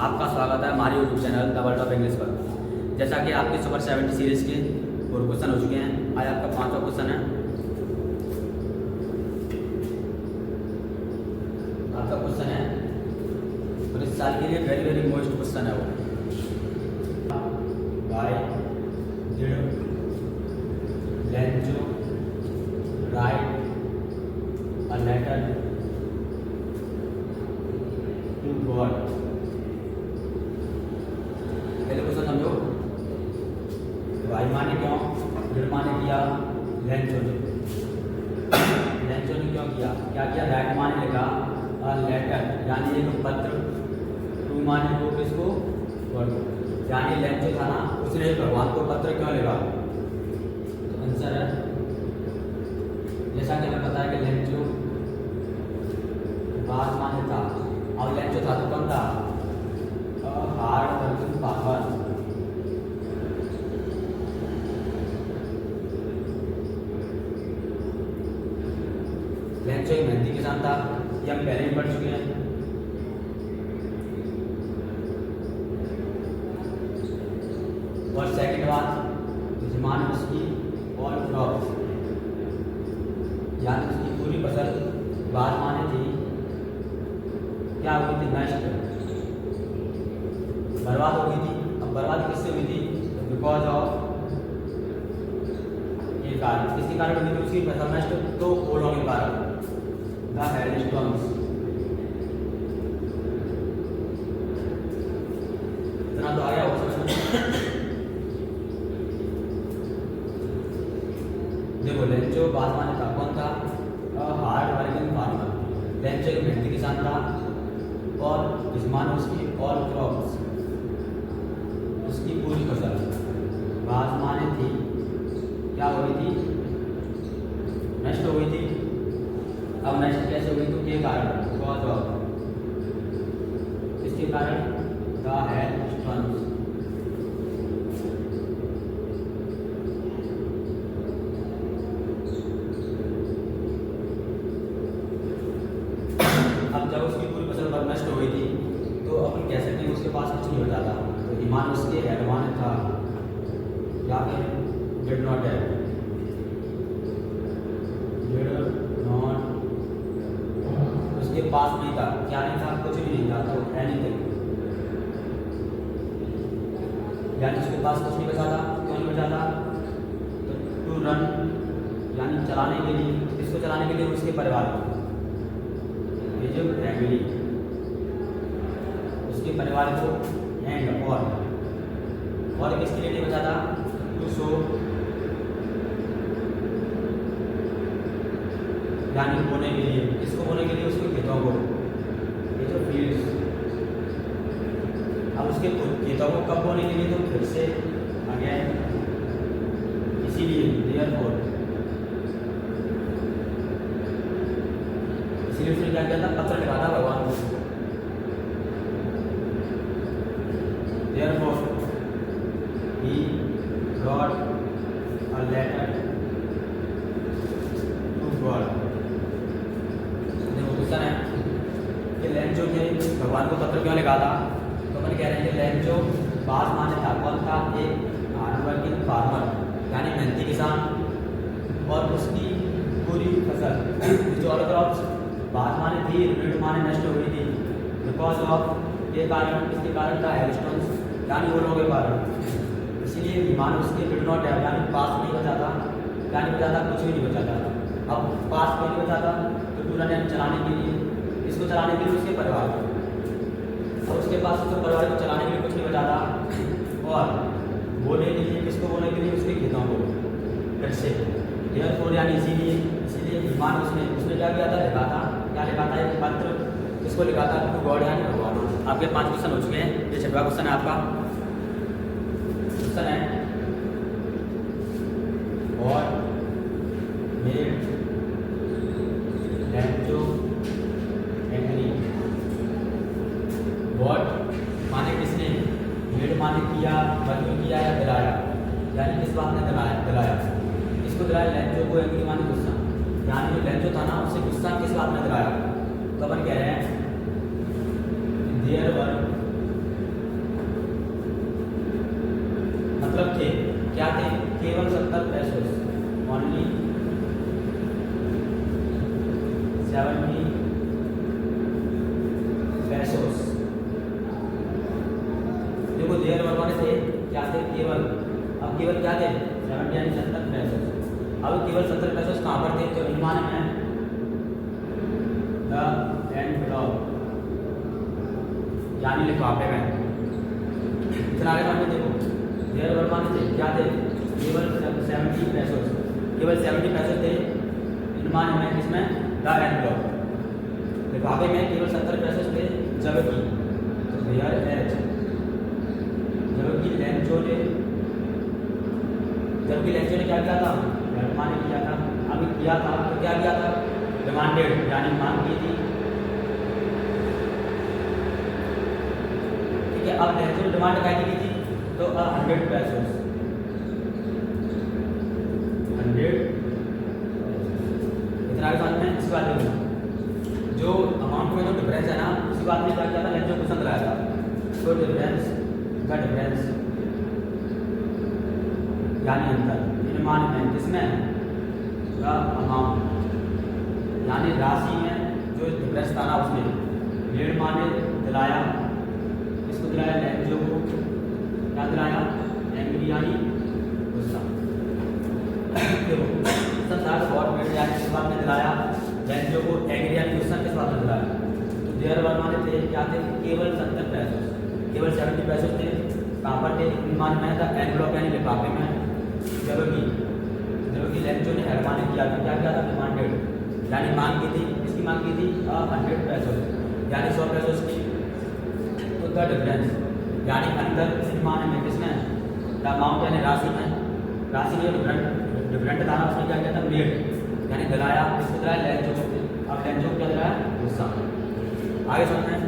आपका स्वागत है हमारे YouTube channel the world of English पर। जैसा कि आपके सुपर 70 सीरीज के 4 क्वेश्चन हो चुके हैं, आज आपका 5वां क्वेश्चन है। आपका क्वेश्चन है और इस साल के लिए वेरी वेरी मोस्ट क्वेश्चन है वो। Why did Lencho write a letter to God. पहले क्वेश्चन समझो। वाई माने क्यों, डिड माने किया, लेंचो ने क्यों किया, क्या किया, राइट माने लिखा, और लेटर यानी एक पत्र, टू माने को किसको, गॉड यानी लेंचो था ना, उसने भगवान को पत्र क्यों लिखा। तो आंसर है, जैसा कि हमें पता है कि लेंचो बात माने था, और लेंचो था तो कौन था, हार्ड वर्किंग फार्मर। लेंचो एक मेहनती किसान था, ये हम पहले ही पढ़ चुके हैं। और सेकंड बात, जमान उसकी और क्रॉप्स यानी उसकी पूरी फसल बात माने थी क्या हुई थी, नष्ट, बर्बाद हो गई थी। अब बर्बाद किससे हुई थी, बिकॉज ऑफ ये कारण, किसके कारण हुई थी उसकी फसल नष्ट, तो ओलों के कारण, द हेलस्टॉर्म्स। इतना तो आ गया हो समझ में। देखो लेंचो बात माने था, कौन था, हार्ड वर्किंग फार्मर। लेंचो एक मेहनती किसान था और जमान उसकी और क्रॉप्स उसकी पूरी फसल बात माने थी क्या हो गई थी, नष्ट हो गई थी। अब नष्ट कैसे हुई, तो के कारण, बिकॉज ऑफ, इसके कारण, द हेलस्टॉर्म्स। अब जब उसकी पूरी फसल नष्ट हो गई थी तो अपन कह सकते हैं उसके पास कुछ नहीं बचा था, तो ईमान उसके एडवान था या फिर did not have, did not, उसके पास नहीं था, क्या नहीं था, कुछ भी नहीं था, तो एनीथिंग यानी उसके पास कुछ नहीं बचा था। क्यों नहीं बचा था, तो टू रन यानी चलाने के लिए, किसको चलाने के लिए, उसके परिवार को, ये जो फैमिली, उसके परिवार को, एंड और किसके लिए नहीं बचा था, टू शो यानी बोने के लिए, किसको बोने के लिए, उसके खेतों को, ये जो फील्ड्स। अब उसके खेतों को कब बोने के लिए, तो फिर से अगेन, इसीलिए देयरफॉर, इसीलिए उसने क्या किया था, पत्र लिखा था भगवान को। Therefore he wrote a letter to God। देखो क्वेश्चन है कि लेंचो ने भगवान को पत्र क्यों लिखा था, तो अपन कह रहे हैं कि लेंचो बात माने था, कौन था, एक हार्ड वर्किंग फार्मर यानी मेहनती किसान, और उसकी पूरी फसल जो और क्रॉप्स बात माने थी, डिड माने नष्ट हो गई थी, बिकॉज ऑफ ये कारण, किसके कारण था, हेलस्टॉर्म्स यानी ओलों के कारण। इसीलिए ईमान उसके डिड नॉट हैव यानी पास नहीं बचा था, क्या नहीं बचा था, कुछ भी नहीं बचा था। अब पास क्यों नहीं बचा था, तो टू रन चलाने के लिए, इसको चलाने के लिए उसके परिवार को, और उसके पास उसके परिवार को चलाने के लिए कुछ नहीं बचा था, और बोने के लिए, किसको बोने के लिए, उसके खेतों को, फिर से देयरफॉर यानी इसीलिए ईमान उसने क्या किया था, लिखा था, क्या लिखा था, एक पत्र, किसको लिखा था, टू गॉड यानी भगवान। आपके 5 क्वेश्चन हो चुके हैं, ये 6वां क्वेश्चन है आपका। क्वेश्चन है और मेड लेंचो एंग्री। वॉट माने किसने, मेड माने किया, मजबूर किया या दिलाया, यानी किस बात ने दिलाया, किसको दिलाया, लेंचो को, एंग्री माने गुस्सा, यानी जो लेंचो था ना उससे गुस्सा किस बात ने दिलाया। तो अपन कह रहे हैं देयर वर मतलब थे, क्या थे, केवल 70 पैसों, ओनली 70 पैसों। देखो देर वर्माने थे क्या थे, केवल, अब केवल क्या थे 70 यानी 70 पैसों। अब केवल 70 पैसों कहाँ पर थे, तो इनमान में द एनवेलप यानी लिफाफे में। इतना आगे बढ़ने देखो देर वर्माने थे क्या थे, केवल 70 पैसों, केवल 70 पैसे थे इनमान में, किसमें, द एनवेलप लिफाफे में केवल 70 पैसे थे, जबकि देयर एज, जबकि लेंचो ने क्या किया था, ने किया था, अभी किया था तो क्या किया था, डिमांडेड यानी मांग की थी, ठीक है। अब लेंचो ने डिमांड क्या की थी, तो 100 पैसों, 100 इतना आगे समझ में। इस बात में जो अमाउंट में जो डिफरेंस है ना, उसी बात में क्या किया था, लेंचो क्वेश्चन कराया था। तो डिफरेंस यानी अंतर, इनमान में किसमें, का अमाउंट यानी राशि में जो डिफरेंस था ना, उसमें डेढ़ माने दिलाया, इसको दिलाया लेंचो को, क्या दिलाया, एंग्री यानी गुस्सा। देखो संसार गवर्नमेंट यानी किस बात में दिलाया, लेंचो को, एंग्री यानी गुस्सा किस बात में दिलाया, तो देर वर्माने थे क्या थे, केवल 70 पैसों, केवल 70 पैसों थे, कहाँ पर थे, इनमान में था, एनवेलप यानी लिफाफे में। जबकि लेंचो ने हैरमाने किया था, क्या किया था, डिमांडेड यानी मांग की थी, इसकी मांग की थी 100 पैसों यानी 100 पैसों की। तो द डिफरेंस यानी अंतर इनमान में, किसमें, द अमाउंट यानी राशि में जो डिफरेंट था ना, उसमें क्या किया था, मेड यानी दिलाया, इसको दिलाया लेंचो को, अब लेंचो को क्या दिलाया, गुस्सा। आगे समझना है।